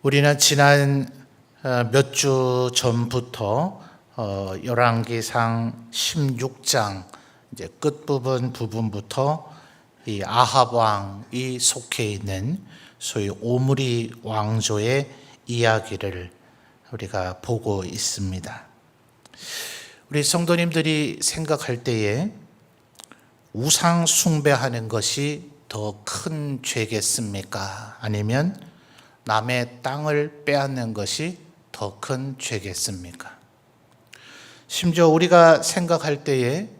우리는 지난 몇 주 전부터 열왕기상 16장 이제 부분부터 이 아합 왕이 속해 있는 소위 오므리 왕조의 이야기를 우리가 보고 있습니다. 우리 성도님들이 생각할 때에 우상 숭배하는 것이 더 큰 죄겠습니까? 아니면 남의 땅을 빼앗는 것이 더 큰 죄겠습니까? 심지어 우리가 생각할 때에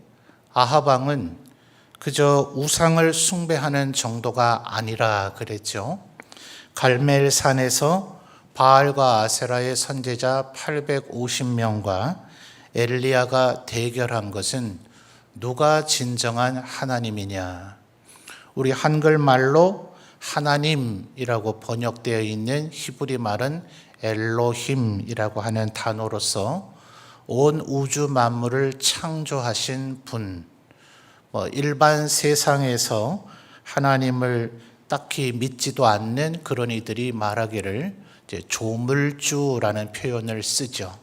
아합 왕은 그저 우상을 숭배하는 정도가 아니라 그랬죠. 갈멜산에서 바알과 아세라의 선지자 850명과 엘리야가 대결한 것은 누가 진정한 하나님이냐? 우리 한글말로 하나님이라고 번역되어 있는 히브리 말은 엘로힘이라고 하는 단어로서 온 우주 만물을 창조하신 분, 일반 세상에서 하나님을 딱히 믿지도 않는 그런 이들이 말하기를 이제 조물주라는 표현을 쓰죠.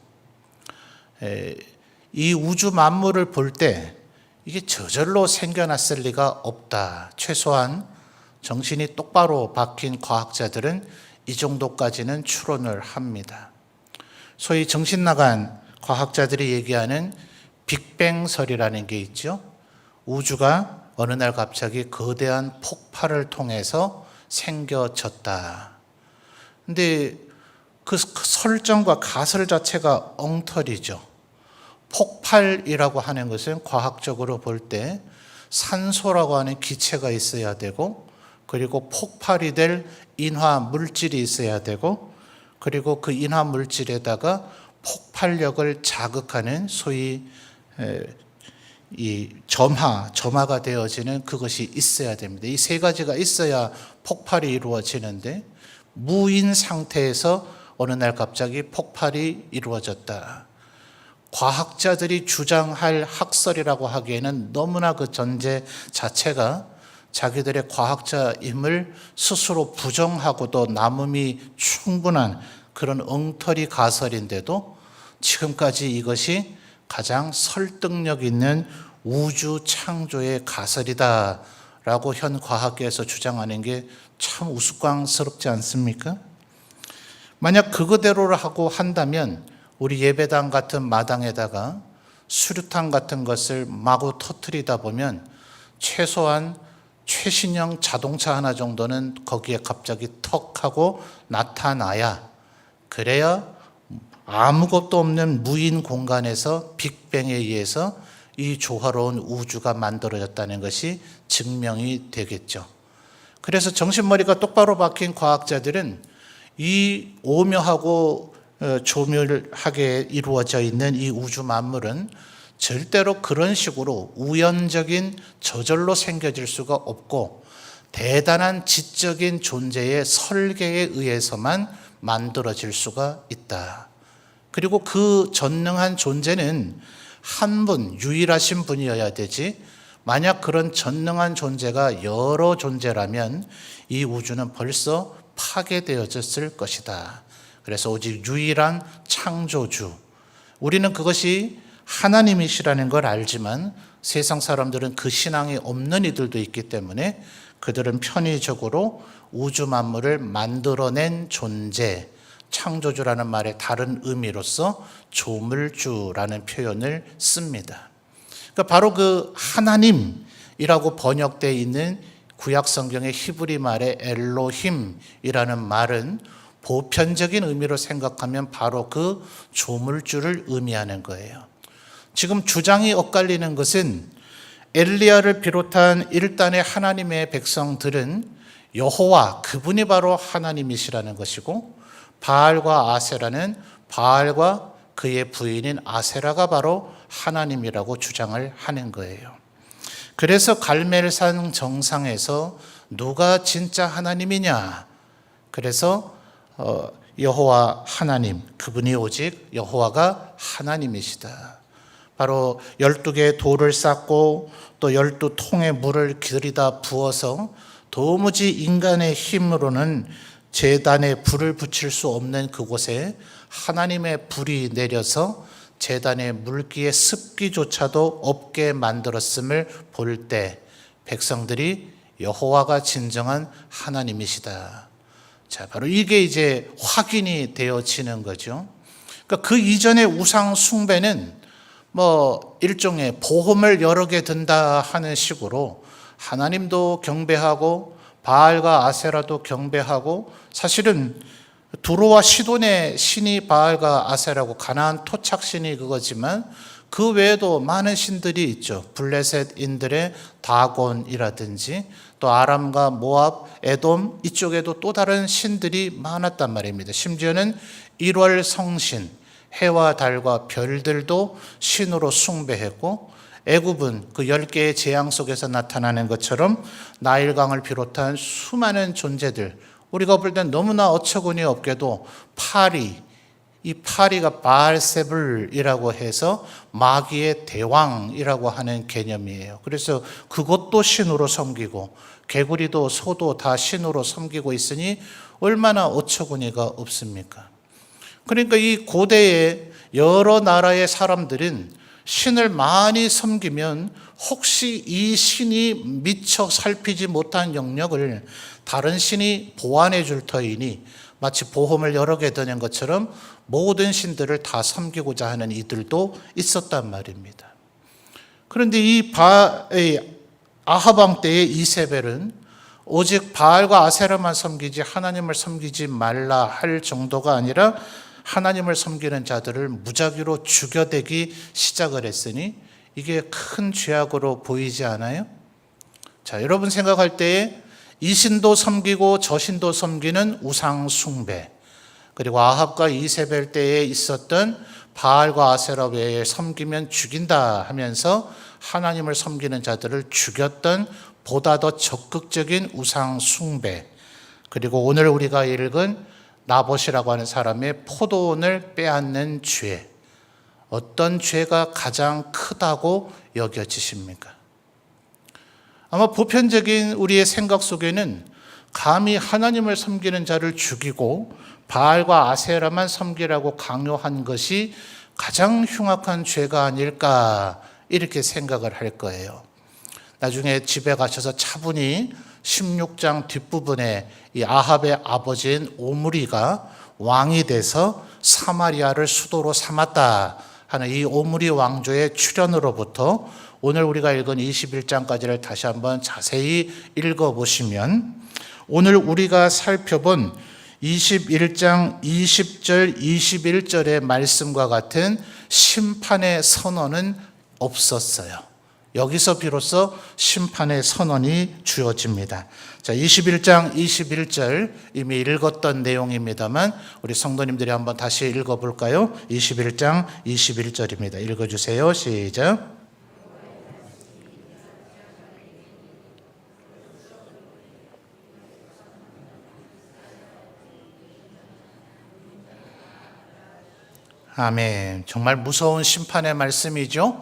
이 우주 만물을 볼 때 이게 저절로 생겨났을 리가 없다. 최소한 정신이 똑바로 박힌 과학자들은 이 정도까지는 추론을 합니다. 소위 정신 나간 과학자들이 얘기하는 빅뱅설이라는 게 있죠. 우주가 어느 날 갑자기 거대한 폭발을 통해서 생겨졌다. 근데 그 설정과 가설 자체가 엉터리죠. 폭발이라고 하는 것은 과학적으로 볼 때 산소라고 하는 기체가 있어야 되고, 그리고 폭발이 될 인화 물질이 있어야 되고, 그리고 그 인화 물질에다가 폭발력을 자극하는 소위 이 점화가 되어지는 그것이 있어야 됩니다. 이 세 가지가 있어야 폭발이 이루어지는데, 무인 상태에서 어느 날 갑자기 폭발이 이루어졌다. 과학자들이 주장할 학설이라고 하기에는 너무나 그 전제 자체가 자기들의 과학자임을 스스로 부정하고도 남음이 충분한 그런 엉터리 가설인데도 지금까지 이것이 가장 설득력 있는 우주 창조의 가설이다라고 현 과학계에서 주장하는 게 참 우스꽝스럽지 않습니까? 만약 그거대로를 하고 한다면 우리 예배당 같은 마당에다가 수류탄 같은 것을 마구 터뜨리다 보면 최소한 최신형 자동차 하나 정도는 거기에 갑자기 턱 하고 나타나야, 그래야 아무것도 없는 무인 공간에서 빅뱅에 의해서 이 조화로운 우주가 만들어졌다는 것이 증명이 되겠죠. 그래서 정신머리가 똑바로 박힌 과학자들은 이 오묘하고 조밀하게 이루어져 있는 이 우주 만물은 절대로 그런 식으로 우연적인 저절로 생겨질 수가 없고, 대단한 지적인 존재의 설계에 의해서만 만들어질 수가 있다. 그리고 그 전능한 존재는 한 분, 유일하신 분이어야 되지, 만약 그런 전능한 존재가 여러 존재라면 이 우주는 벌써 파괴되어졌을 것이다. 그래서 오직 유일한 창조주, 우리는 그것이 하나님이시라는 걸 알지만 세상 사람들은 그 신앙이 없는 이들도 있기 때문에 그들은 편의적으로 우주 만물을 만들어낸 존재, 창조주라는 말의 다른 의미로서 조물주라는 표현을 씁니다. 그러니까 바로 그 하나님이라고 번역되어 있는 구약 성경의 히브리 말의 엘로힘이라는 말은 보편적인 의미로 생각하면 바로 그 조물주를 의미하는 거예요. 지금 주장이 엇갈리는 것은 엘리야를 비롯한 일단의 하나님의 백성들은 여호와, 그분이 바로 하나님이시라는 것이고, 바알과 아세라는 바알과 그의 부인인 아세라가 바로 하나님이라고 주장을 하는 거예요. 그래서 갈멜산 정상에서 누가 진짜 하나님이냐? 그래서 여호와 하나님, 그분이 오직 여호와가 하나님이시다. 바로 12개의 돌을 쌓고 또 12통의 물을 들이다 부어서 도무지 인간의 힘으로는 제단에 불을 붙일 수 없는 그곳에 하나님의 불이 내려서 제단의 물기의 습기조차도 없게 만들었음을 볼 때 백성들이 여호와가 진정한 하나님이시다. 자, 바로 이게 이제 확인이 되어지는 거죠. 그러니까 그 이전의 우상 숭배는 일종의 보험을 여러 개 든다 하는 식으로 하나님도 경배하고 바알과 아세라도 경배하고, 사실은 두로와 시돈의 신이 바알과 아세라고 가나안 토착신이 그거지만 그 외에도 많은 신들이 있죠. 블레셋인들의 다곤이라든지 또 아람과 모압, 에돔 이쪽에도 또 다른 신들이 많았단 말입니다. 심지어는 1월 성신, 해와 달과 별들도 신으로 숭배했고, 애굽은 그 10개의 재앙 속에서 나타나는 것처럼 나일강을 비롯한 수많은 존재들, 우리가 볼 땐 너무나 어처구니 없게도 파리, 이 파리가 바알세불이라고 해서 마귀의 대왕이라고 하는 개념이에요. 그래서 그것도 신으로 섬기고 개구리도 소도 다 신으로 섬기고 있으니 얼마나 어처구니가 없습니까? 그러니까 이 고대의 여러 나라의 사람들은 신을 많이 섬기면 혹시 이 신이 미처 살피지 못한 영역을 다른 신이 보완해 줄 터이니 마치 보험을 여러 개 드는 것처럼 모든 신들을 다 섬기고자 하는 이들도 있었단 말입니다. 그런데 이 아합 왕 때의 이세벨은 오직 바알과 아세라만 섬기지 하나님을 섬기지 말라 할 정도가 아니라 하나님을 섬기는 자들을 무작위로 죽여대기 시작을 했으니 이게 큰 죄악으로 보이지 않아요? 자, 여러분 생각할 때에 이 신도 섬기고 저 신도 섬기는 우상 숭배, 그리고 아합과 이세벨 때에 있었던 바알과 아세라 외에 섬기면 죽인다 하면서 하나님을 섬기는 자들을 죽였던 보다 더 적극적인 우상 숭배, 그리고 오늘 우리가 읽은 나봇이라고 하는 사람의 포도원을 빼앗는 죄, 어떤 죄가 가장 크다고 여겨지십니까? 아마 보편적인 우리의 생각 속에는 감히 하나님을 섬기는 자를 죽이고 바알과 아세라만 섬기라고 강요한 것이 가장 흉악한 죄가 아닐까 이렇게 생각을 할 거예요. 나중에 집에 가셔서 차분히 16장 뒷부분에 이 아합의 아버지인 오므리가 왕이 돼서 사마리아를 수도로 삼았다 하는 이 오므리 왕조의 출현으로부터 오늘 우리가 읽은 21장까지를 다시 한번 자세히 읽어보시면 오늘 우리가 살펴본 21장 20절 21절의 말씀과 같은 심판의 선언은 없었어요. 여기서 비로소 심판의 선언이 주어집니다. 자, 21장 21절 이미 읽었던 내용입니다만 우리 성도님들이 한번 다시 읽어볼까요? 21장 21절입니다. 읽어주세요. 시작. 아멘. 정말 무서운 심판의 말씀이죠.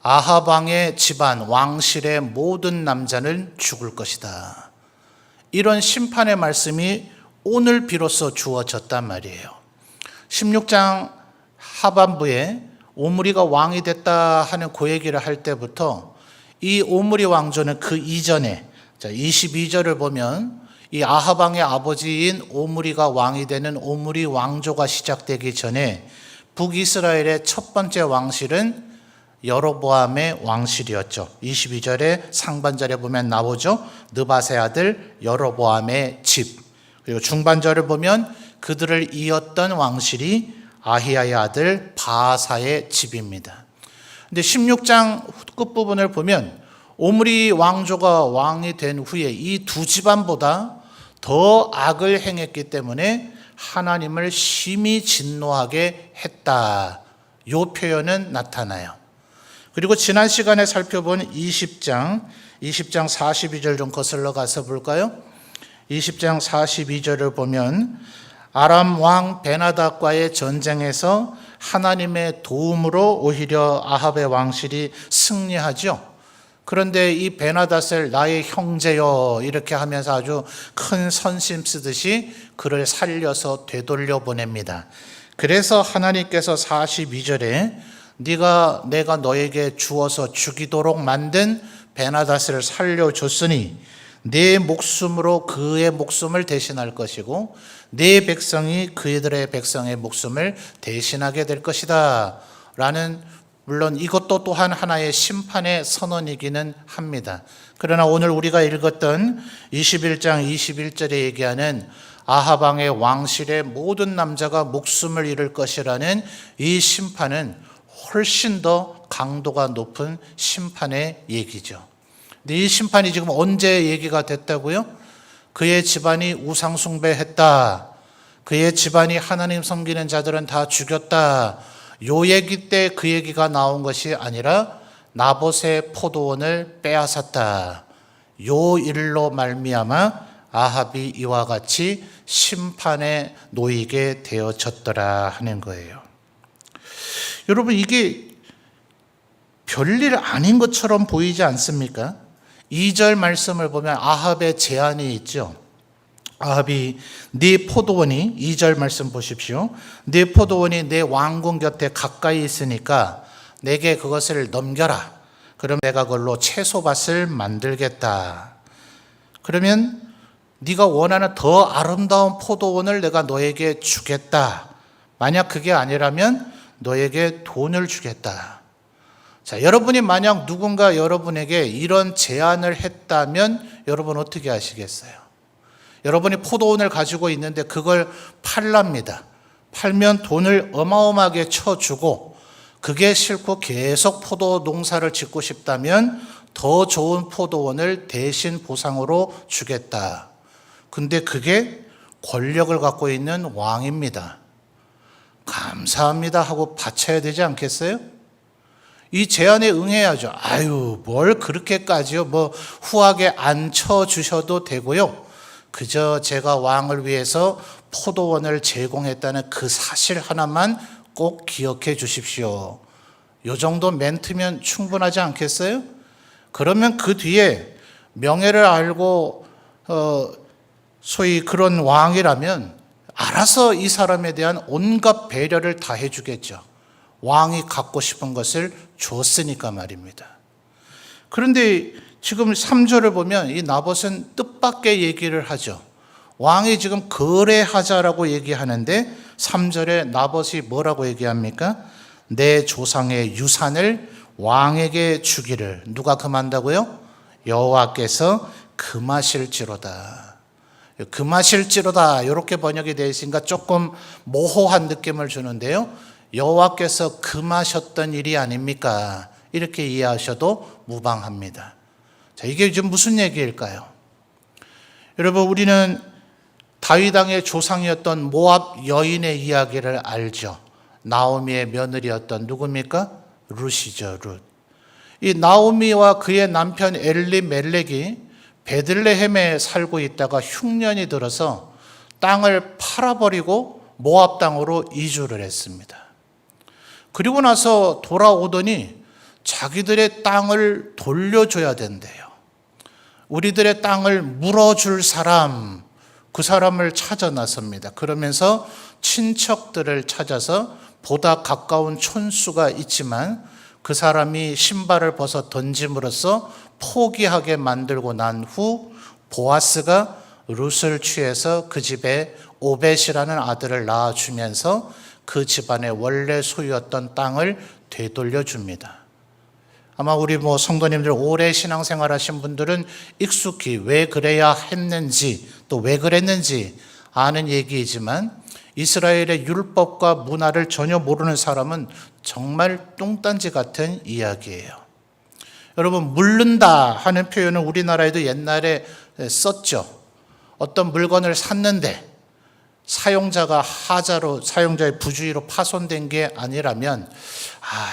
아합 왕의 집안 왕실의 모든 남자는 죽을 것이다. 이런 심판의 말씀이 오늘 비로소 주어졌단 말이에요. 16장 하반부에 오므리가 왕이 됐다 하는 그 얘기를 할 때부터 이 오므리 왕조는 그 이전에 22절을 보면 이 아합 왕의 아버지인 오므리가 왕이 되는 오므리 왕조가 시작되기 전에 북이스라엘의 첫 번째 왕실은 여로보암의 왕실이었죠. 22절에 상반절에 보면 나오죠. 느밧의 아들 여로보암의 집. 그리고 중반절을 보면 그들을 이었던 왕실이 아히야의 아들 바아사의 집입니다. 근데 16장 끝부분을 보면 오므리 왕조가 왕이 된 후에 이 두 집안보다 더 악을 행했기 때문에 하나님을 심히 진노하게 했다. 이 표현은 나타나요. 그리고 지난 시간에 살펴본 20장 42절 좀 거슬러 가서 볼까요? 20장 42절을 보면 아람 왕 베나닥과의 전쟁에서 하나님의 도움으로 오히려 아합의 왕실이 승리하죠. 그런데 이 베나닷을 나의 형제여 이렇게 하면서 아주 큰 선심 쓰듯이 그를 살려서 되돌려 보냅니다. 그래서 하나님께서 42절에 내가 너에게 주어서 죽이도록 만든 베나닷을 살려줬으니 내 목숨으로 그의 목숨을 대신할 것이고 내 백성이 그들의 백성의 목숨을 대신하게 될 것이다 라는, 물론 이것도 또한 하나의 심판의 선언이기는 합니다. 그러나 오늘 우리가 읽었던 21장 21절에 얘기하는 아합 왕의 왕실의 모든 남자가 목숨을 잃을 것이라는 이 심판은 훨씬 더 강도가 높은 심판의 얘기죠. 근데 이 심판이 지금 언제 얘기가 됐다고요? 그의 집안이 우상숭배했다, 그의 집안이 하나님 섬기는 자들은 다 죽였다, 요 얘기 때 그 얘기가 나온 것이 아니라 나봇의 포도원을 빼앗았다, 요 일로 말미암아 아합이 이와 같이 심판에 놓이게 되어졌더라 하는 거예요. 여러분, 이게 별일 아닌 것처럼 보이지 않습니까? 2절 말씀을 보면 아합의 제안이 있죠. 아합이 네 포도원이, 2절 말씀 보십시오. 네 포도원이 내 왕궁 곁에 가까이 있으니까 내게 그것을 넘겨라. 그럼 내가 그걸로 채소밭을 만들겠다. 그러면 네가 원하는 더 아름다운 포도원을 내가 너에게 주겠다. 만약 그게 아니라면 너에게 돈을 주겠다. 자, 여러분이 만약 누군가 여러분에게 이런 제안을 했다면 여러분 어떻게 하시겠어요? 여러분이 포도원을 가지고 있는데 그걸 팔랍니다. 팔면 돈을 어마어마하게 쳐주고 그게 싫고 계속 포도 농사를 짓고 싶다면 더 좋은 포도원을 대신 보상으로 주겠다. 근데 그게 권력을 갖고 있는 왕입니다. 감사합니다 하고 바쳐야 되지 않겠어요? 이 제안에 응해야죠. 아유, 뭘 그렇게까지요? 뭐 후하게 안 쳐주셔도 되고요. 그저 제가 왕을 위해서 포도원을 제공했다는 그 사실 하나만 꼭 기억해 주십시오. 요 정도 멘트면 충분하지 않겠어요? 그러면 그 뒤에 명예를 알고 소위 그런 왕이라면 알아서 이 사람에 대한 온갖 배려를 다 해주겠죠. 왕이 갖고 싶은 것을 줬으니까 말입니다. 그런데 지금 3절을 보면 이 나봇은 뜻밖의 얘기를 하죠. 왕이 지금 거래하자라고 얘기하는데 3절에 나봇이 뭐라고 얘기합니까? 내 조상의 유산을 왕에게 주기를 누가 금한다고요? 여호와께서 금하실지로다. 금하실지로다 이렇게 번역이 되어 있으니까 조금 모호한 느낌을 주는데요. 여호와께서 금하셨던 일이 아닙니까? 이렇게 이해하셔도 무방합니다. 자, 이게 지금 무슨 얘기일까요? 여러분, 우리는 다윗 왕의 조상이었던 모압 여인의 이야기를 알죠. 나오미의 며느리였던 누굽니까? 룻이죠, 룻. 이 나오미와 그의 남편 엘리멜렉이 베들레헴에 살고 있다가 흉년이 들어서 땅을 팔아버리고 모압 땅으로 이주를 했습니다. 그리고 나서 돌아오더니 자기들의 땅을 돌려줘야 된대요. 우리들의 땅을 물어줄 사람, 그 사람을 찾아 나섭니다. 그러면서 친척들을 찾아서 보다 가까운 촌수가 있지만 그 사람이 신발을 벗어 던짐으로써 포기하게 만들고 난 후 보아스가 룻을 취해서 그 집에 오벳이라는 아들을 낳아주면서 그 집안의 원래 소유였던 땅을 되돌려 줍니다. 아마 우리 성도님들 오래 신앙생활 하신 분들은 익숙히 왜 그래야 했는지 또 왜 그랬는지 아는 얘기이지만 이스라엘의 율법과 문화를 전혀 모르는 사람은 정말 뚱딴지 같은 이야기예요. 여러분, 물른다 하는 표현은 우리나라에도 옛날에 썼죠. 어떤 물건을 샀는데 사용자가 하자로, 사용자의 부주의로 파손된 게 아니라면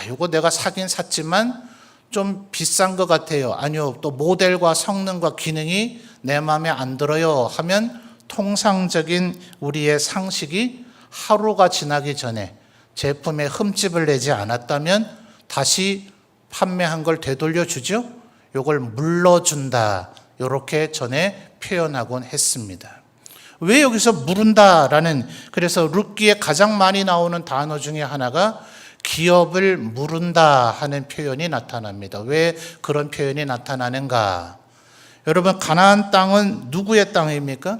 이거 내가 사긴 샀지만 좀 비싼 것 같아요. 아니요, 또 모델과 성능과 기능이 내 마음에 안 들어요 하면 통상적인 우리의 상식이 하루가 지나기 전에 제품에 흠집을 내지 않았다면 다시 판매한 걸 되돌려 주죠. 요걸 물러준다. 이렇게 전에 표현하곤 했습니다. 왜 여기서 물은다라는, 그래서 룻기에 가장 많이 나오는 단어 중에 하나가 기업을 물은다 하는 표현이 나타납니다. 왜 그런 표현이 나타나는가? 여러분, 가나안 땅은 누구의 땅입니까?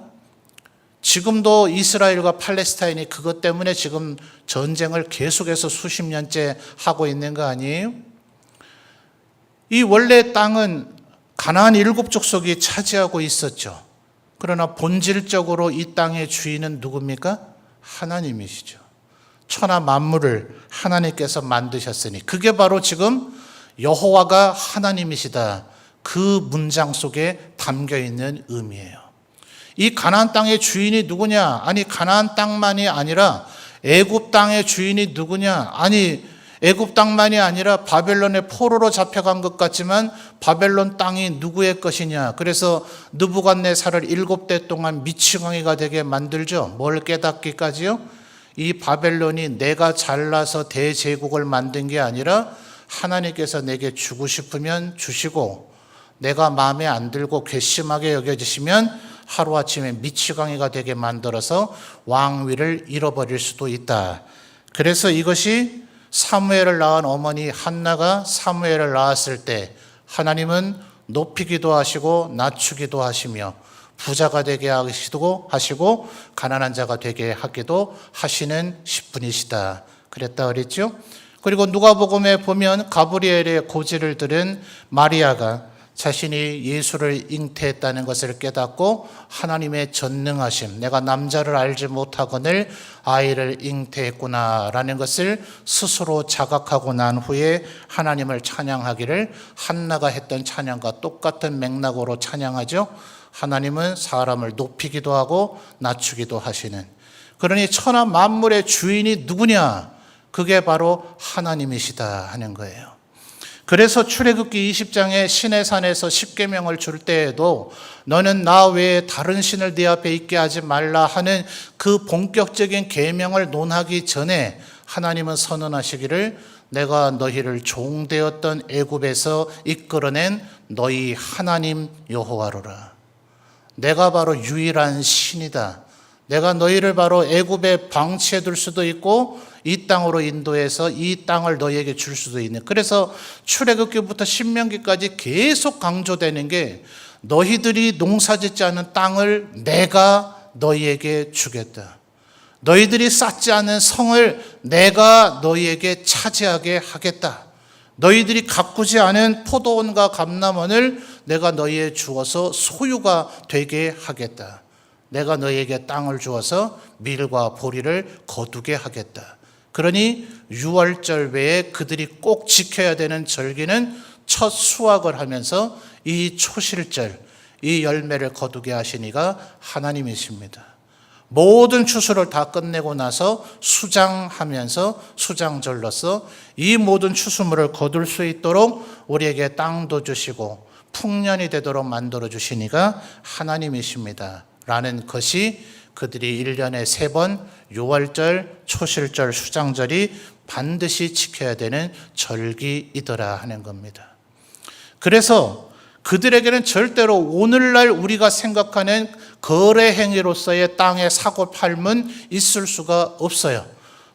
지금도 이스라엘과 팔레스타인이 그것 때문에 지금 전쟁을 계속해서 수십 년째 하고 있는 거 아니에요? 이 원래 땅은 가나안 7족속이 차지하고 있었죠. 그러나 본질적으로 이 땅의 주인은 누굽니까? 하나님이시죠. 천하 만물을 하나님께서 만드셨으니 그게 바로 지금 여호와가 하나님이시다. 그 문장 속에 담겨 있는 의미예요. 이 가나안 땅의 주인이 누구냐? 아니, 가나안 땅만이 아니라 애굽 땅의 주인이 누구냐? 아니, 애굽 땅만이 아니라 바벨론의 포로로 잡혀간 것 같지만 바벨론 땅이 누구의 것이냐? 그래서 느부갓네살을 7대 동안 미치광이가 되게 만들죠. 뭘 깨닫기까지요? 이 바벨론이 내가 잘나서 대제국을 만든 게 아니라 하나님께서 내게 주고 싶으면 주시고 내가 마음에 안 들고 괘씸하게 여겨지시면 하루아침에 미치광이가 되게 만들어서 왕위를 잃어버릴 수도 있다. 그래서 이것이 사무엘을 낳은 어머니 한나가 사무엘을 낳았을 때 하나님은 높이기도 하시고 낮추기도 하시며 부자가 되게 하시고 가난한 자가 되게 하기도 하시는 분이시다. 그랬다 그랬죠. 그리고 누가복음에 보면 가브리엘의 고지를 들은 마리아가 자신이 예수를 잉태했다는 것을 깨닫고 하나님의 전능하심, 내가 남자를 알지 못하거늘 아이를 잉태했구나라는 것을 스스로 자각하고 난 후에 하나님을 찬양하기를 한나가 했던 찬양과 똑같은 맥락으로 찬양하죠. 하나님은 사람을 높이기도 하고 낮추기도 하시는, 그러니 천하 만물의 주인이 누구냐? 그게 바로 하나님이시다 하는 거예요. 그래서 출애굽기 20장에 신의 산에서 십계명을 줄 때에도 너는 나 외에 다른 신을 네 앞에 있게 하지 말라 하는 그 본격적인 계명을 논하기 전에 하나님은 선언하시기를 내가 너희를 종되었던 애굽에서 이끌어낸 너희 하나님 여호와로라. 내가 바로 유일한 신이다. 내가 너희를 바로 애굽에 방치해 둘 수도 있고 이 땅으로 인도해서 이 땅을 너희에게 줄 수도 있는. 그래서 출애굽기부터 신명기까지 계속 강조되는 게 너희들이 농사짓지 않은 땅을 내가 너희에게 주겠다. 너희들이 쌓지 않은 성을 내가 너희에게 차지하게 하겠다. 너희들이 가꾸지 않은 포도원과 감람원을 내가 너희에 주어서 소유가 되게 하겠다. 내가 너희에게 땅을 주어서 밀과 보리를 거두게 하겠다. 그러니 유월절 외에 그들이 꼭 지켜야 되는 절기는 첫 수확을 하면서 이 초실절, 이 열매를 거두게 하신 이가 하나님이십니다. 모든 추수를 다 끝내고 나서 수장하면서 수장절로서 이 모든 추수물을 거둘 수 있도록 우리에게 땅도 주시고 풍년이 되도록 만들어 주신 이가 하나님이십니다. 라는 것이 그들이 1년에 3번 유월절, 초실절, 수장절이 반드시 지켜야 되는 절기이더라 하는 겁니다. 그래서 그들에게는 절대로 오늘날 우리가 생각하는 거래 행위로서의 땅의 사고 팔문 있을 수가 없어요.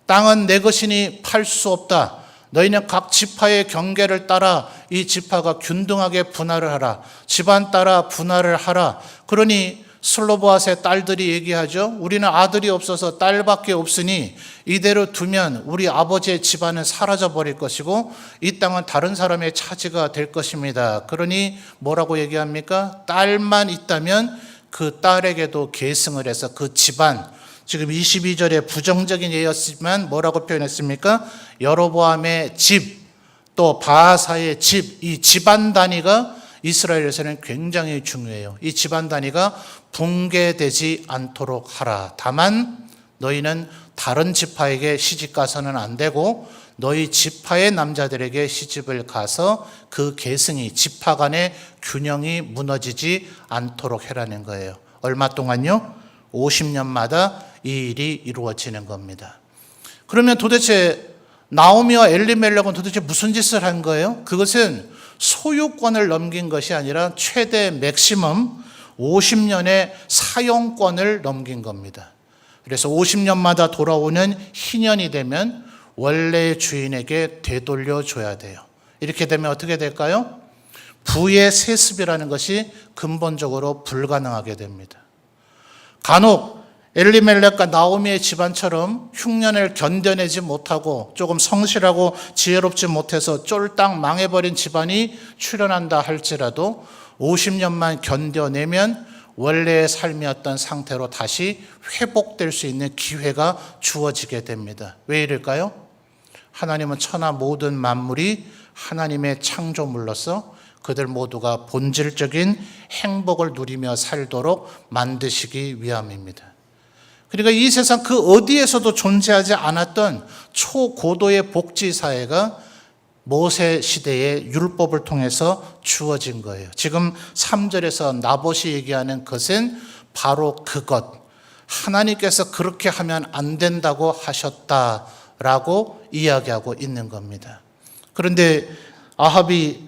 땅은 내 것이니 팔 수 없다. 너희는 각 지파의 경계를 따라 이 지파가 균등하게 분할을 하라. 집안 따라 분할을 하라. 그러니 슬로보앗의 딸들이 얘기하죠. 우리는 아들이 없어서 딸밖에 없으니 이대로 두면 우리 아버지의 집안은 사라져 버릴 것이고 이 땅은 다른 사람의 차지가 될 것입니다. 그러니 뭐라고 얘기합니까? 딸만 있다면 그 딸에게도 계승을 해서 그 집안, 지금 22절에 부정적인 예였지만 뭐라고 표현했습니까? 여로보암의 집, 또 바하사의 집, 이 집안 단위가 이스라엘에서는 굉장히 중요해요. 이 집안 단위가 붕괴되지 않도록 하라. 다만 너희는 다른 지파에게 시집 가서는 안 되고 너희 지파의 남자들에게 시집을 가서 그 계승이, 지파 간의 균형이 무너지지 않도록 해라는 거예요. 얼마 동안요? 50년마다 이 일이 이루어지는 겁니다. 그러면 도대체 나오미와 엘리멜렉은 도대체 무슨 짓을 한 거예요? 그것은 소유권을 넘긴 것이 아니라 최대 맥시멈 50년의 사용권을 넘긴 겁니다. 그래서 50년마다 돌아오는 희년이 되면 원래의 주인에게 되돌려 줘야 돼요. 이렇게 되면 어떻게 될까요? 부의 세습이라는 것이 근본적으로 불가능하게 됩니다. 간혹 엘리멜렉과 나오미의 집안처럼 흉년을 견뎌내지 못하고 조금 성실하고 지혜롭지 못해서 쫄딱 망해버린 집안이 출현한다 할지라도 50년만 견뎌내면 원래의 삶이었던 상태로 다시 회복될 수 있는 기회가 주어지게 됩니다. 왜 이럴까요? 하나님은 천하 모든 만물이 하나님의 창조물로서 그들 모두가 본질적인 행복을 누리며 살도록 만드시기 위함입니다. 그러니까 이 세상 그 어디에서도 존재하지 않았던 초고도의 복지사회가 모세 시대의 율법을 통해서 주어진 거예요. 지금 3절에서 나봇이 얘기하는 것은 바로 그것. 하나님께서 그렇게 하면 안 된다고 하셨다라고 이야기하고 있는 겁니다. 그런데 아합이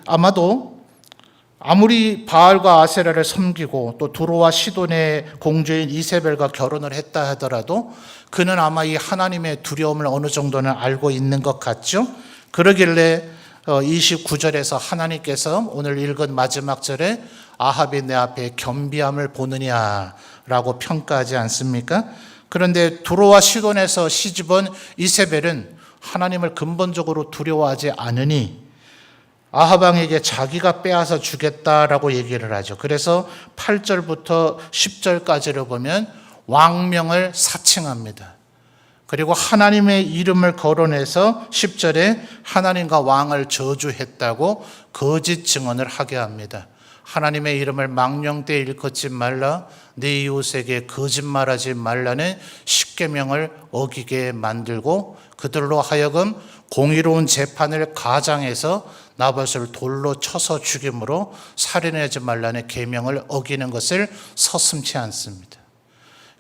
아무리 바알과 아세라를 섬기고 또 두로와 시돈의 공주인 이세벨과 결혼을 했다 하더라도 그는 아마 이 하나님의 두려움을 어느 정도는 알고 있는 것 같죠. 그러길래 29절에서 하나님께서 오늘 읽은 마지막 절에 아합이 내 앞에 겸비함을 보느냐라고 평가하지 않습니까? 그런데 두로와 시돈에서 시집온 이세벨은 하나님을 근본적으로 두려워하지 않으니 아합 왕에게 자기가 빼앗아 주겠다라고 얘기를 하죠. 그래서 8절부터 10절까지를 보면 왕명을 사칭합니다. 그리고 하나님의 이름을 거론해서 10절에 하나님과 왕을 저주했다고 거짓 증언을 하게 합니다. 하나님의 이름을 망령되이 일컫지 말라, 네 이웃에게 거짓말하지 말라는 십계명을 어기게 만들고 그들로 하여금 공의로운 재판을 가장해서 나봇을 돌로 쳐서 죽임으로 살인하지 말라는 계명을 어기는 것을 서슴지 않습니다.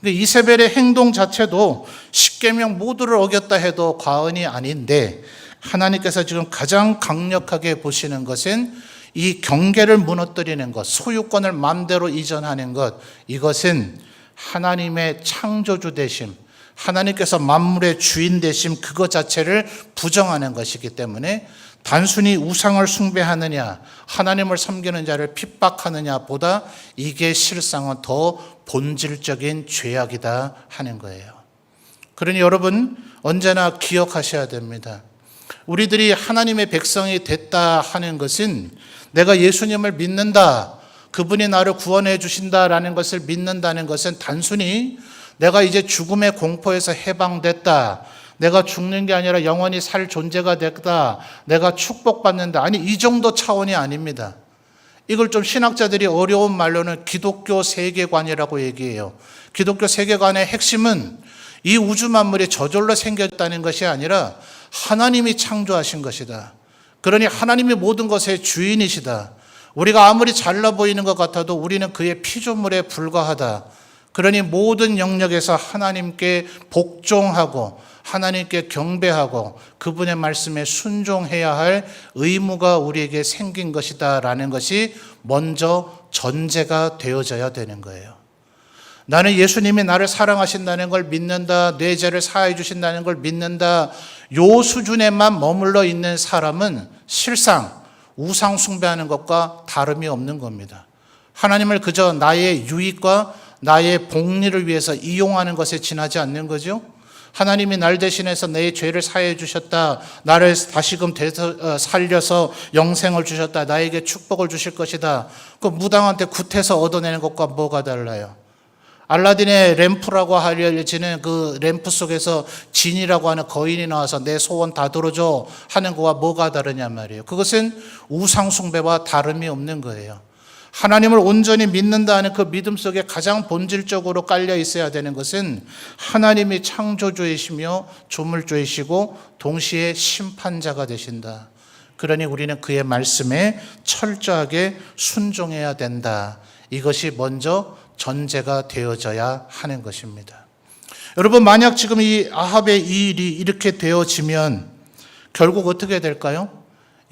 이세벨의 행동 자체도 십계명 모두를 어겼다 해도 과언이 아닌데 하나님께서 지금 가장 강력하게 보시는 것은 이 경계를 무너뜨리는 것, 소유권을 마음대로 이전하는 것, 이것은 하나님의 창조주 되심, 하나님께서 만물의 주인 되심 그것 자체를 부정하는 것이기 때문에 단순히 우상을 숭배하느냐, 하나님을 섬기는 자를 핍박하느냐 보다 이게 실상은 더 본질적인 죄악이다 하는 거예요. 그러니 여러분 언제나 기억하셔야 됩니다. 우리들이 하나님의 백성이 됐다 하는 것은 내가 예수님을 믿는다, 그분이 나를 구원해 주신다라는 것을 믿는다는 것은 단순히 내가 이제 죽음의 공포에서 해방됐다, 내가 죽는 게 아니라 영원히 살 존재가 됐다, 내가 축복받는다, 아니 이 정도 차원이 아닙니다. 이걸 좀 신학자들이 어려운 말로는 기독교 세계관이라고 얘기해요. 기독교 세계관의 핵심은 이 우주 만물이 저절로 생겼다는 것이 아니라 하나님이 창조하신 것이다. 그러니 하나님이 모든 것의 주인이시다. 우리가 아무리 잘나 보이는 것 같아도 우리는 그의 피조물에 불과하다. 그러니 모든 영역에서 하나님께 복종하고 하나님께 경배하고 그분의 말씀에 순종해야 할 의무가 우리에게 생긴 것이다 라는 것이 먼저 전제가 되어져야 되는 거예요. 나는 예수님이 나를 사랑하신다는 걸 믿는다, 내 죄를 사하여 주신다는 걸 믿는다, 요 수준에만 머물러 있는 사람은 실상 우상 숭배하는 것과 다름이 없는 겁니다. 하나님을 그저 나의 유익과 나의 복리를 위해서 이용하는 것에 지나지 않는 거죠. 하나님이 날 대신해서 내 죄를 사해 주셨다, 나를 다시금 살려서 영생을 주셨다, 나에게 축복을 주실 것이다. 그 무당한테 굿해서 얻어내는 것과 뭐가 달라요? 알라딘의 램프라고 알려지는 그 램프 속에서 진이라고 하는 거인이 나와서 내 소원 다 들어줘 하는 것과 뭐가 다르냐 말이에요. 그것은 우상 숭배와 다름이 없는 거예요. 하나님을 온전히 믿는다는 그 믿음 속에 가장 본질적으로 깔려 있어야 되는 것은 하나님이 창조주이시며 조물주이시고 동시에 심판자가 되신다. 그러니 우리는 그의 말씀에 철저하게 순종해야 된다. 이것이 먼저 전제가 되어져야 하는 것입니다. 여러분, 만약 지금 이 아합의 이 일이 이렇게 되어지면 결국 어떻게 될까요?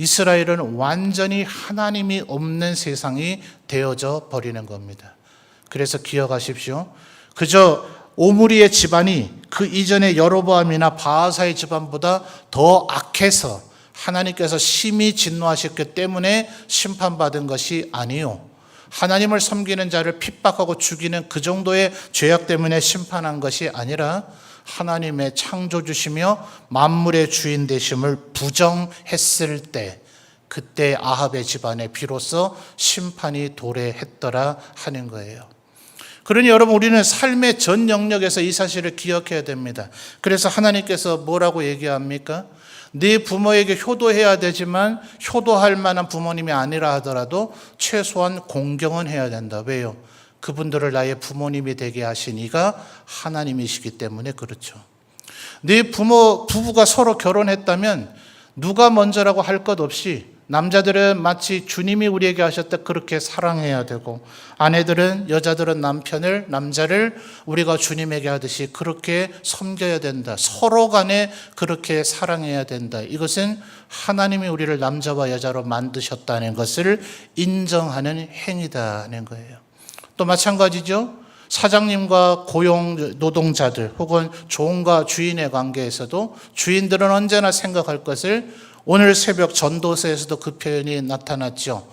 이스라엘은 완전히 하나님이 없는 세상이 되어져 버리는 겁니다. 그래서 기억하십시오. 그저 오므리의 집안이 그 이전의 여로보암이나 바하사의 집안보다 더 악해서 하나님께서 심히 진노하셨기 때문에 심판받은 것이 아니요, 하나님을 섬기는 자를 핍박하고 죽이는 그 정도의 죄악 때문에 심판한 것이 아니라 하나님의 창조주시며 만물의 주인 되심을 부정했을 때, 그때 아합의 집안에 비로소 심판이 도래했더라 하는 거예요. 그러니 여러분, 우리는 삶의 전 영역에서 이 사실을 기억해야 됩니다. 그래서 하나님께서 뭐라고 얘기합니까? 네 부모에게 효도해야 되지만 효도할 만한 부모님이 아니라 하더라도 최소한 공경은 해야 된다. 왜요? 그분들을 나의 부모님이 되게 하신 이가 하나님이시기 때문에 그렇죠. 네 부부가 서로 결혼했다면 누가 먼저라고 할 것 없이 남자들은 마치 주님이 우리에게 하셨다 그렇게 사랑해야 되고, 아내들은, 여자들은 남자를 우리가 주님에게 하듯이 그렇게 섬겨야 된다. 서로 간에 그렇게 사랑해야 된다. 이것은 하나님이 우리를 남자와 여자로 만드셨다는 것을 인정하는 행위다는 거예요. 또 마찬가지죠. 사장님과 고용 노동자들 혹은 종과 주인의 관계에서도 주인들은 언제나 생각할 것을, 오늘 새벽 전도서에서도 그 표현이 나타났죠.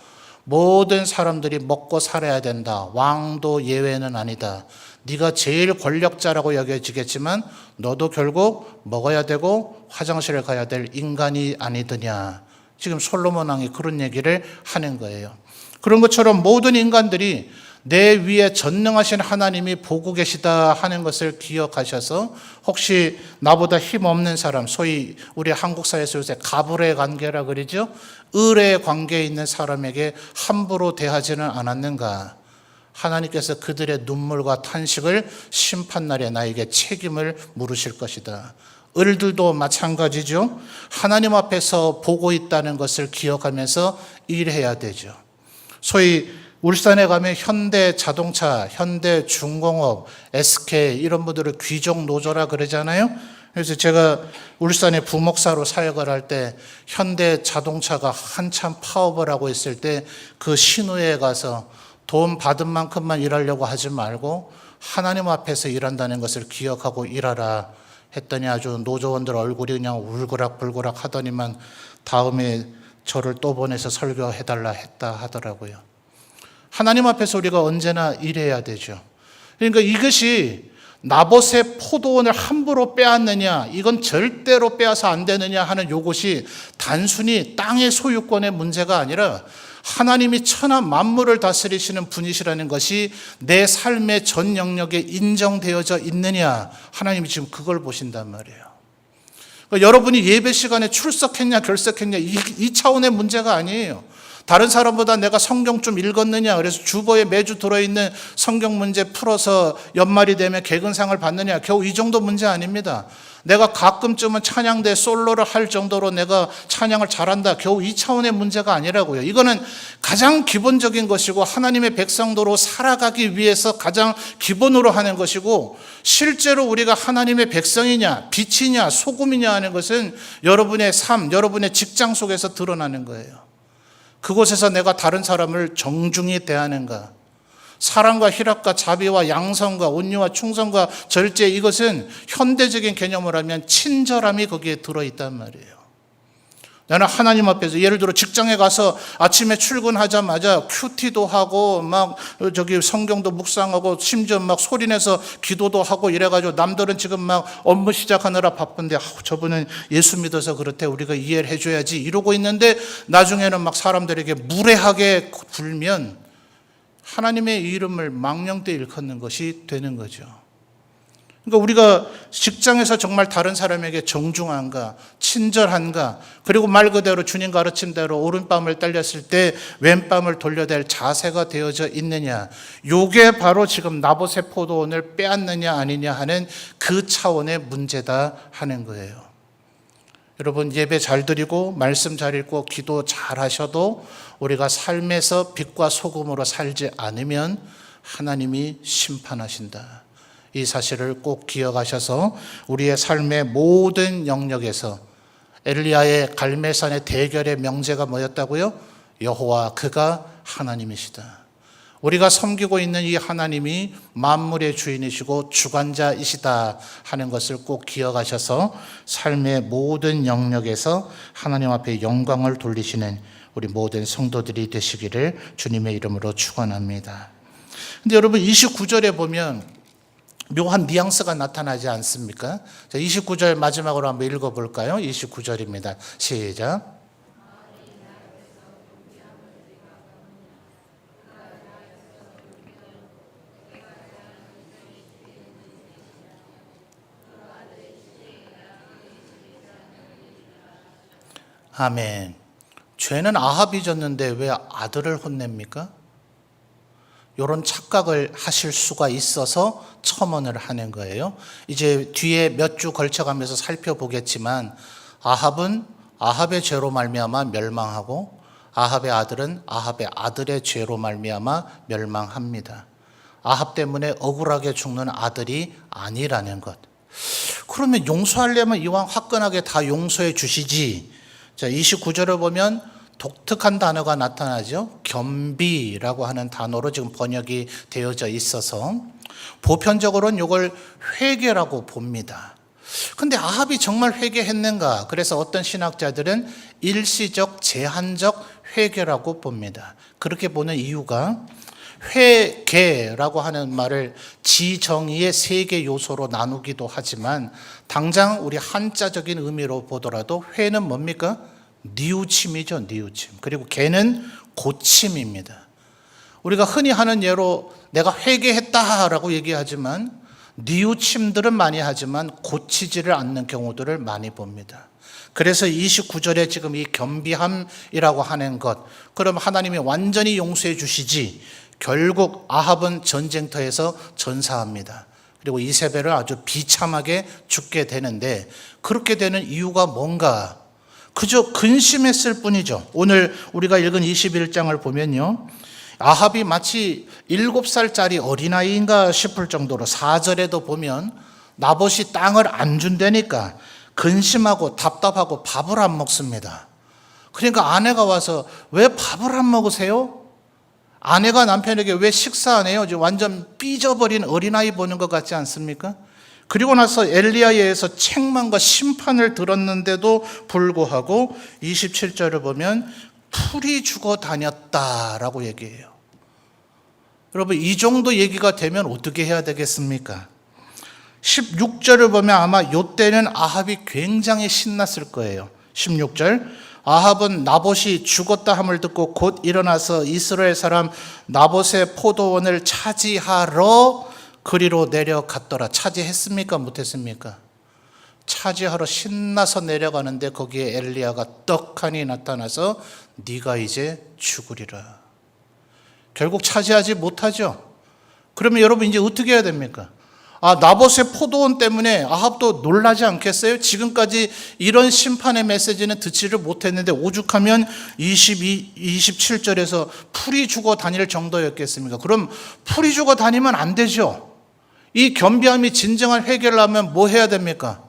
모든 사람들이 먹고 살아야 된다. 왕도 예외는 아니다. 네가 제일 권력자라고 여겨지겠지만 너도 결국 먹어야 되고 화장실에 가야 될 인간이 아니더냐. 지금 솔로몬 왕이 그런 얘기를 하는 거예요. 그런 것처럼 모든 인간들이 내 위에 전능하신 하나님이 보고 계시다 하는 것을 기억하셔서, 혹시 나보다 힘없는 사람, 소위 우리 한국 사회에서 요새 가불의 관계라 그러죠. 을의 관계에 있는 사람에게 함부로 대하지는 않았는가? 하나님께서 그들의 눈물과 탄식을 심판날에 나에게 책임을 물으실 것이다. 을들도 마찬가지죠. 하나님 앞에서 보고 있다는 것을 기억하면서 일해야 되죠. 소위 울산에 가면 현대자동차, 현대중공업, SK 이런 분들을 귀족 노조라 그러잖아요. 그래서 제가 울산에 부목사로 사역을 할 때 현대자동차가 한참 파업을 하고 있을 때 그 신우에 가서 돈 받은 만큼만 일하려고 하지 말고 하나님 앞에서 일한다는 것을 기억하고 일하라 했더니 아주 노조원들 얼굴이 그냥 울그락불그락 하더니만 다음에 저를 또 보내서 설교해달라 했다 하더라고요. 하나님 앞에서 우리가 언제나 일해야 되죠. 그러니까 이것이 나봇의 포도원을 함부로 빼앗느냐, 이건 절대로 빼앗아 안 되느냐 하는 이것이 단순히 땅의 소유권의 문제가 아니라 하나님이 천하 만물을 다스리시는 분이시라는 것이 내 삶의 전 영역에 인정되어져 있느냐, 하나님이 지금 그걸 보신단 말이에요. 그러니까 여러분이 예배 시간에 출석했냐 결석했냐 이 차원의 문제가 아니에요. 다른 사람보다 내가 성경 좀 읽었느냐, 그래서 주보에 매주 들어있는 성경 문제 풀어서 연말이 되면 개근상을 받느냐, 겨우 이 정도 문제 아닙니다. 내가 가끔쯤은 찬양대 솔로를 할 정도로 내가 찬양을 잘한다, 겨우 이 차원의 문제가 아니라고요. 이거는 가장 기본적인 것이고 하나님의 백성도로 살아가기 위해서 가장 기본으로 하는 것이고, 실제로 우리가 하나님의 백성이냐 빛이냐 소금이냐 하는 것은 여러분의 삶, 여러분의 직장 속에서 드러나는 거예요. 그곳에서 내가 다른 사람을 정중히 대하는가, 사랑과 희락과 자비와 양성과 온유와 충성과 절제, 이것은 현대적인 개념을 하면 친절함이 거기에 들어있단 말이에요. 나는 하나님 앞에서, 예를 들어 직장에 가서 아침에 출근하자마자 큐티도 하고 막 성경도 묵상하고 심지어 막 소리내서 기도도 하고 이래가지고 남들은 지금 막 업무 시작하느라 바쁜데 저분은 예수 믿어서 그렇대, 우리가 이해를 해줘야지 이러고 있는데 나중에는 막 사람들에게 무례하게 굴면 하나님의 이름을 망령되이 일컫는 것이 되는 거죠. 그러니까 우리가 직장에서 정말 다른 사람에게 정중한가, 친절한가, 그리고 말 그대로 주님 가르침대로 오른뺨을 때렸을 때 왼뺨을 돌려댈 자세가 되어져 있느냐, 이게 바로 지금 나봇의 포도원을 빼앗느냐 아니냐 하는 그 차원의 문제다 하는 거예요. 여러분, 예배 잘 드리고 말씀 잘 읽고 기도 잘 하셔도 우리가 삶에서 빛과 소금으로 살지 않으면 하나님이 심판하신다. 이 사실을 꼭 기억하셔서 우리의 삶의 모든 영역에서 엘리야의 갈멜산의 대결의 명제가 뭐였다고요? 여호와 그가 하나님이시다. 우리가 섬기고 있는 이 하나님이 만물의 주인이시고 주관자이시다 하는 것을 꼭 기억하셔서 삶의 모든 영역에서 하나님 앞에 영광을 돌리시는 우리 모든 성도들이 되시기를 주님의 이름으로 축원합니다. 근데 여러분 29절에 보면 묘한 뉘앙스가 나타나지 않습니까? 자, 29절 마지막으로 한번 읽어볼까요? 29절입니다. 시작. 아멘. 죄는 아합이 졌는데 왜 아들을 혼냅니까? 이런 착각을 하실 수가 있어서 첨언을 하는 거예요. 이제 뒤에 몇 주 걸쳐가면서 살펴보겠지만 아합은 아합의 죄로 말미암아 멸망하고 아합의 아들은 아합의 아들의 죄로 말미암아 멸망합니다. 아합 때문에 억울하게 죽는 아들이 아니라는 것. 그러면 용서하려면 이왕 화끈하게 다 용서해 주시지. 자, 29절을 보면 독특한 단어가 나타나죠. 겸비라고 하는 단어로 지금 번역이 되어져 있어서 보편적으로는 이걸 회개라고 봅니다. 근데 아합이 정말 회개했는가? 그래서 어떤 신학자들은 일시적, 제한적 회개라고 봅니다. 그렇게 보는 이유가 회개라고 하는 말을 지정의의 세 개 요소로 나누기도 하지만 당장 우리 한자적인 의미로 보더라도 회는 뭡니까? 뉘우침이죠. 뉘우침. 그리고 개는 고침입니다. 우리가 흔히 하는 예로 내가 회개했다라고 얘기하지만 뉘우침들은 많이 하지만 고치지를 않는 경우들을 많이 봅니다. 그래서 29절에 지금 이 겸비함이라고 하는 것, 그럼 하나님이 완전히 용서해 주시지 결국 아합은 전쟁터에서 전사합니다. 그리고 이세벨을 아주 비참하게 죽게 되는데 그렇게 되는 이유가 뭔가? 그저 근심했을 뿐이죠. 오늘 우리가 읽은 21장을 보면요, 아합이 마치 7살짜리 어린아이인가 싶을 정도로 4절에도 보면 나봇이 땅을 안 준다니까 근심하고 답답하고 밥을 안 먹습니다. 그러니까 아내가 와서 왜 밥을 안 먹으세요? 아내가 남편에게 왜 식사 안 해요? 완전 삐져버린 어린아이 보는 것 같지 않습니까? 그리고 나서 엘리야에 의해서 책망과 심판을 들었는데도 불구하고 27절을 보면 풀이 죽어 다녔다라고 얘기해요. 여러분 이 정도 얘기가 되면 어떻게 해야 되겠습니까? 16절을 보면 아마 이때는 아합이 굉장히 신났을 거예요. 16절 아합은 나봇이 죽었다 함을 듣고 곧 일어나서 이스라엘 사람 나봇의 포도원을 차지하러 그리로 내려갔더라. 차지했습니까? 못했습니까? 차지하러 신나서 내려가는데 거기에 엘리야가 떡하니 나타나서 네가 이제 죽으리라. 결국 차지하지 못하죠. 그러면 여러분 이제 어떻게 해야 됩니까? 나봇의 포도원 때문에 아합도 놀라지 않겠어요? 지금까지 이런 심판의 메시지는 듣지를 못했는데 오죽하면 27절에서 풀이 죽어 다닐 정도였겠습니까? 그럼 풀이 죽어 다니면 안 되죠. 이 겸비함이 진정한 회개를 하면 뭐 해야 됩니까?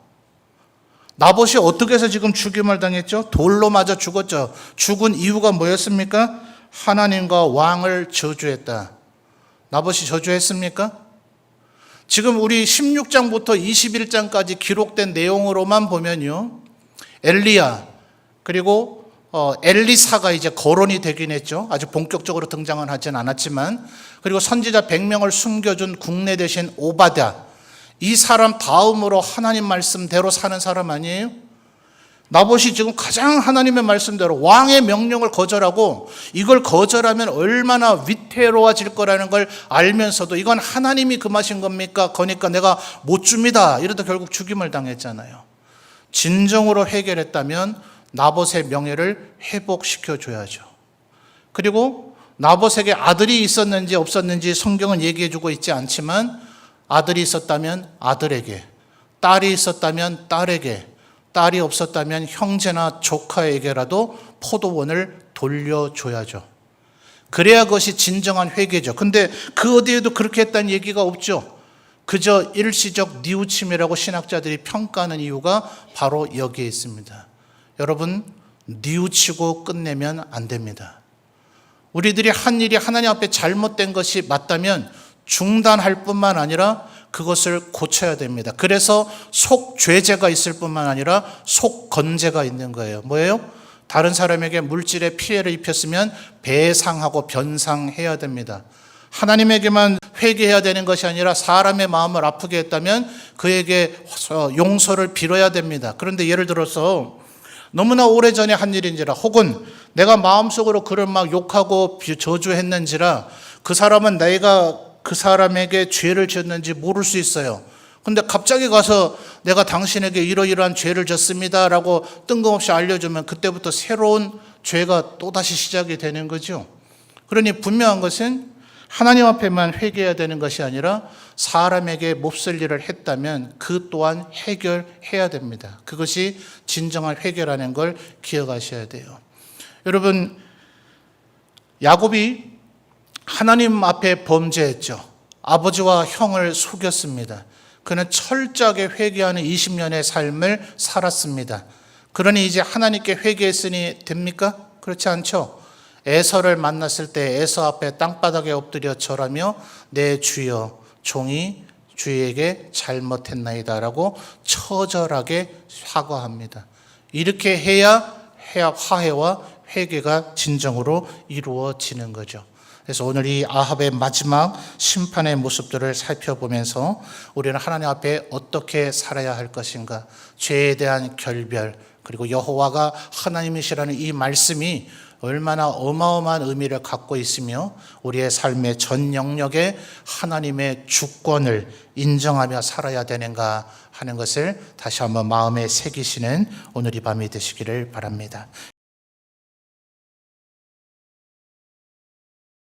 나봇이 어떻게 해서 지금 죽임을 당했죠? 돌로 맞아 죽었죠. 죽은 이유가 뭐였습니까? 하나님과 왕을 저주했다. 나봇이 저주했습니까? 지금 우리 16장부터 21장까지 기록된 내용으로만 보면요, 엘리야 그리고 엘리사가 이제 거론이 되긴 했죠. 아주 본격적으로 등장은 하진 않았지만, 그리고 선지자 100명을 숨겨준 국내 대신 오바댜, 이 사람 다음으로 하나님 말씀대로 사는 사람 아니에요? 나봇이 지금 가장 하나님의 말씀대로 왕의 명령을 거절하고 이걸 거절하면 얼마나 위태로워질 거라는 걸 알면서도 이건 하나님이 금하신 겁니까? 그러니까 내가 못 줍니다. 이러다 결국 죽임을 당했잖아요. 진정으로 해결했다면 나봇의 명예를 회복시켜줘야죠. 그리고 나봇에게 아들이 있었는지 없었는지 성경은 얘기해주고 있지 않지만 아들이 있었다면 아들에게, 딸이 있었다면 딸에게, 딸이 없었다면 형제나 조카에게라도 포도원을 돌려줘야죠. 그래야 그것이 진정한 회개죠. 근데 그 어디에도 그렇게 했다는 얘기가 없죠. 그저 일시적 뉘우침이라고 신학자들이 평가하는 이유가 바로 여기에 있습니다. 여러분, 뉘우치고 끝내면 안 됩니다. 우리들이 한 일이 하나님 앞에 잘못된 것이 맞다면 중단할 뿐만 아니라 그것을 고쳐야 됩니다. 그래서 속죄제가 있을 뿐만 아니라 속건제가 있는 거예요. 뭐예요? 다른 사람에게 물질의 피해를 입혔으면 배상하고 변상해야 됩니다. 하나님에게만 회개해야 되는 것이 아니라 사람의 마음을 아프게 했다면 그에게 용서를 빌어야 됩니다. 그런데 예를 들어서 너무나 오래전에 한 일인지라, 혹은 내가 마음속으로 그를 막 욕하고 저주했는지라 그 사람은 내가 그 사람에게 죄를 지었는지 모를 수 있어요. 근데 갑자기 가서 내가 당신에게 이러이러한 죄를 졌습니다 라고 뜬금없이 알려주면 그때부터 새로운 죄가 또다시 시작이 되는 거죠. 그러니 분명한 것은 하나님 앞에만 회개해야 되는 것이 아니라 사람에게 몹쓸 일을 했다면 그 또한 해결해야 됩니다. 그것이 진정한 회개라는 걸 기억하셔야 돼요. 여러분, 야곱이 하나님 앞에 범죄했죠. 아버지와 형을 속였습니다. 그는 철저하게 회개하는 20년의 삶을 살았습니다. 그러니 이제 하나님께 회개했으니 됩니까? 그렇지 않죠. 에서를 만났을 때 에서 앞에 땅바닥에 엎드려 절하며 내 주여 종이 주에게 잘못했나이다 라고 처절하게 사과합니다. 이렇게 해야 화해와 회개가 진정으로 이루어지는 거죠. 그래서 오늘 이 아합의 마지막 심판의 모습들을 살펴보면서 우리는 하나님 앞에 어떻게 살아야 할 것인가, 죄에 대한 결별, 그리고 여호와가 하나님이시라는 이 말씀이 얼마나 어마어마한 의미를 갖고 있으며 우리의 삶의 전 영역에 하나님의 주권을 인정하며 살아야 되는가 하는 것을 다시 한번 마음에 새기시는 오늘 이 밤이 되시기를 바랍니다.